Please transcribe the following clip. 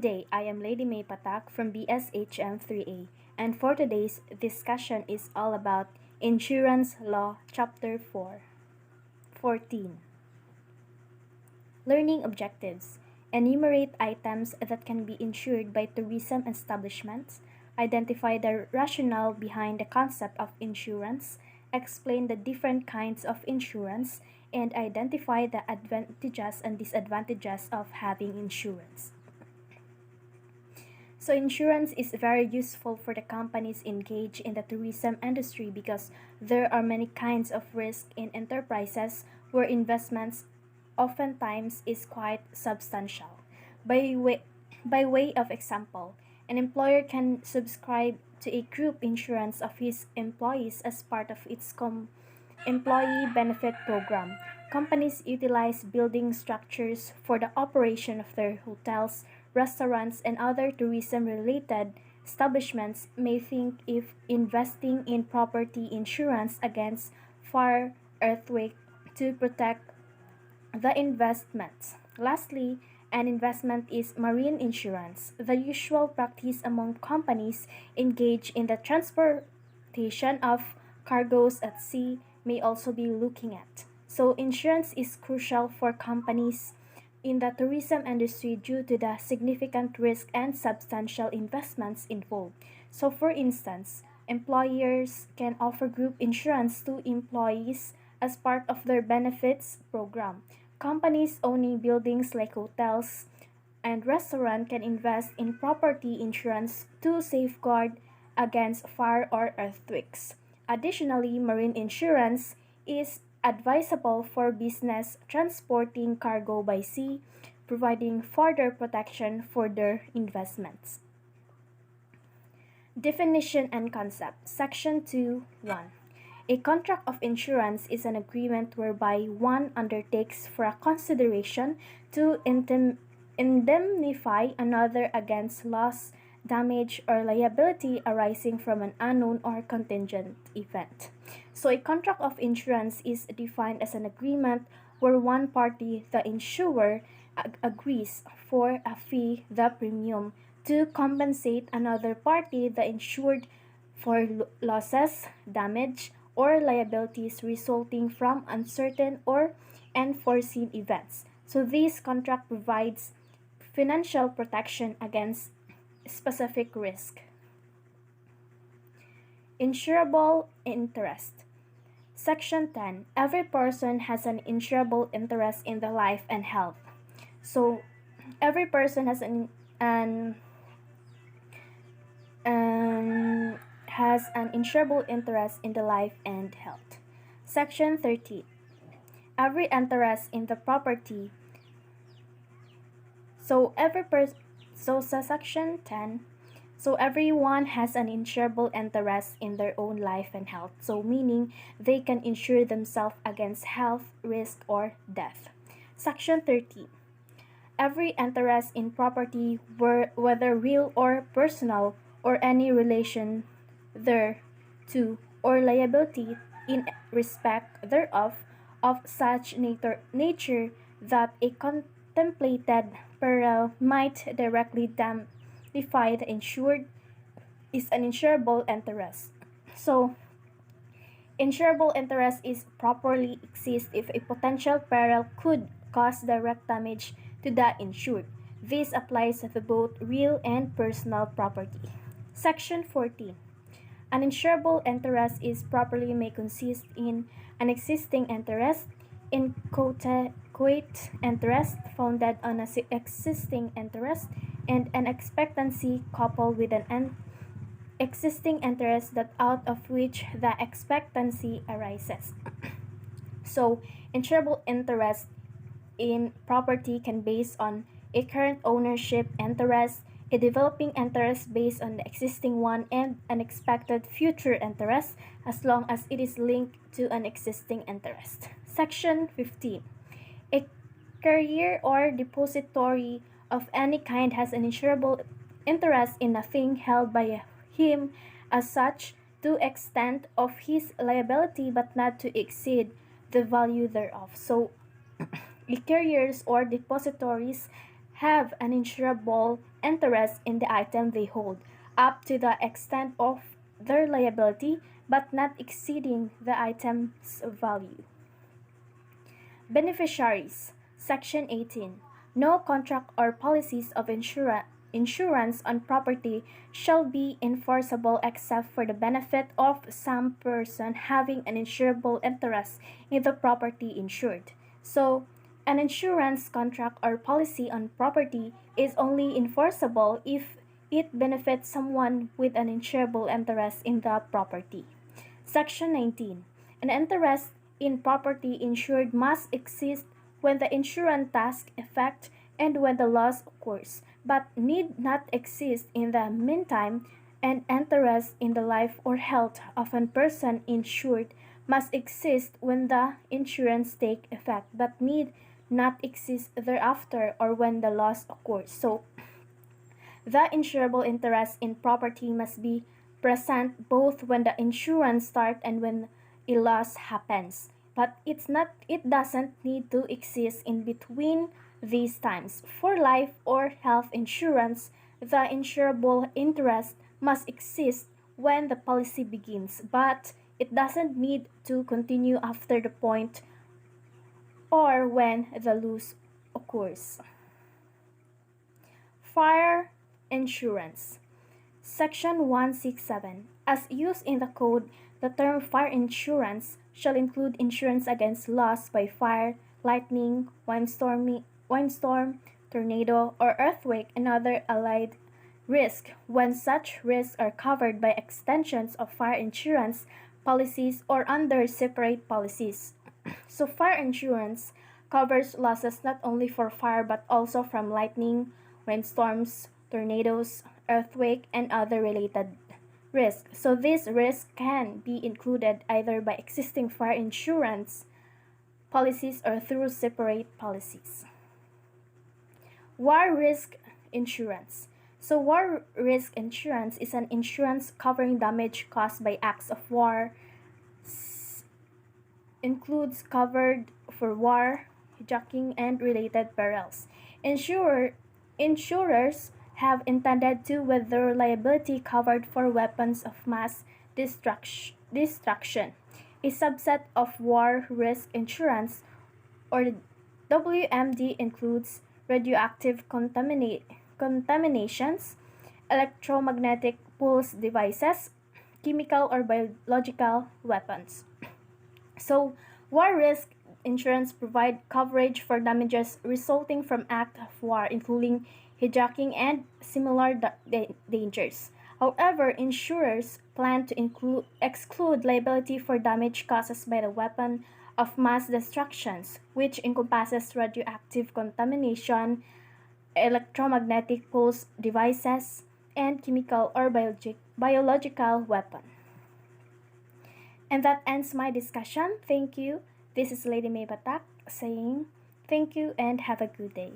day. I am Lady May Patac from BSHM3A, and for today's discussion is all about Insurance Law Chapter 14. Learning Objectives. Enumerate items that can be insured by tourism establishments. Identify the rationale behind the concept of insurance. Explain the different kinds of insurance. And identify the advantages and disadvantages of having insurance. So insurance is very useful for the companies engaged in the tourism industry because there are many kinds of risk in enterprises where investments oftentimes is quite substantial. By way of example, an employer can subscribe to a group insurance of his employees as part of its employee benefit program. Companies utilize building structures for the operation of their hotels, restaurants, and other tourism-related establishments may think if investing in property insurance against fire, earthquake to protect the investments. Lastly, an investment is marine insurance, the usual practice among companies engaged in the transportation of cargoes at sea may also be looking at. So insurance is crucial for companies in the tourism industry due to the significant risk and substantial investments involved. So for instance, employers can offer group insurance to employees as part of their benefits program. Companies owning buildings like hotels and restaurants can invest in property insurance to safeguard against fire or earthquakes. Additionally, marine insurance is advisable for business transporting cargo by sea, providing further protection for their investments. Definition and concept. Section 2.1. A contract of insurance is an agreement whereby one undertakes for a consideration to indemnify another against loss, damage, or liability arising from an unknown or contingent event. So a contract of insurance is defined as an agreement where one party, the insurer, agrees for a fee, the premium, to compensate another party, the insured, for losses, damage, or liabilities resulting from uncertain or unforeseen events. So this contract provides financial protection against specific risk. Insurable interest. Section 10. Every person has an insurable interest in the life and health. So every person has an insurable interest in the life and health. Section 13. Every interest in the property. So section 10. So everyone has an insurable interest in their own life and health. So meaning they can insure themselves against health risk or death. Section 13. Every interest in property, whether real or personal, or any relation thereto, or liability in respect thereof, of such nature that a contemplated peril might directly indemnify the insured, is an insurable interest. So, insurable interest is properly exists if a potential peril could cause direct damage to the insured. This applies to both real and personal property. Section 14. An insurable interest is properly may consist in an existing interest, in quote interest founded on an existing interest, and an expectancy coupled with an existing interest that out of which the expectancy arises. So, insurable interest in property can base on a current ownership interest, a developing interest based on the existing one, and an expected future interest as long as it is linked to an existing interest. Section 15. A carrier or depository of any kind has an insurable interest in a thing held by him as such to extent of his liability but not to exceed the value thereof. So, carriers or depositories have an insurable interest in the item they hold, up to the extent of their liability, but not exceeding the item's value. Beneficiaries. Section 18. No contract or policies of insurance on property shall be enforceable except for the benefit of some person having an insurable interest in the property insured. So, an insurance contract or policy on property is only enforceable if it benefits someone with an insurable interest in the property. Section 19. An interest in property insured must exist when the insurance takes effect and when the loss occurs, but need not exist in the meantime. An interest in the life or health of a person insured must exist when the insurance takes effect, but need not exist thereafter or when the loss occurs. So, the insurable interest in property must be present both when the insurance starts and when a loss happens. But it doesn't need to exist in between these times. For life or health insurance, the insurable interest must exist when the policy begins, but it doesn't need to continue after the point or when the loss occurs. Fire insurance. Section 167. As used in the code, the term fire insurance shall include insurance against loss by fire, lightning, windstorm, tornado, or earthquake and other allied risk when such risks are covered by extensions of fire insurance policies or under separate policies. So fire insurance covers losses not only for fire but also from lightning, windstorms, tornadoes, earthquake, and other related risks. So these risks can be included either by existing fire insurance policies or through separate policies. War risk insurance. So war risk insurance is an insurance covering damage caused by acts of war. Includes covered for war, hijacking, and related perils. Insurers have intended to with their liability covered for weapons of mass destruction. A subset of war risk insurance, or WMD, includes radioactive contaminations, electromagnetic pulse devices, chemical or biological weapons. So, war risk insurance provides coverage for damages resulting from acts of war, including hijacking and similar dangers. However, insurers plan to exclude liability for damage caused by the weapon of mass destruction, which encompasses radioactive contamination, electromagnetic pulse devices, and chemical or biological weapon. And that ends my discussion. Thank you. This is Lady May Patac saying thank you and have a good day.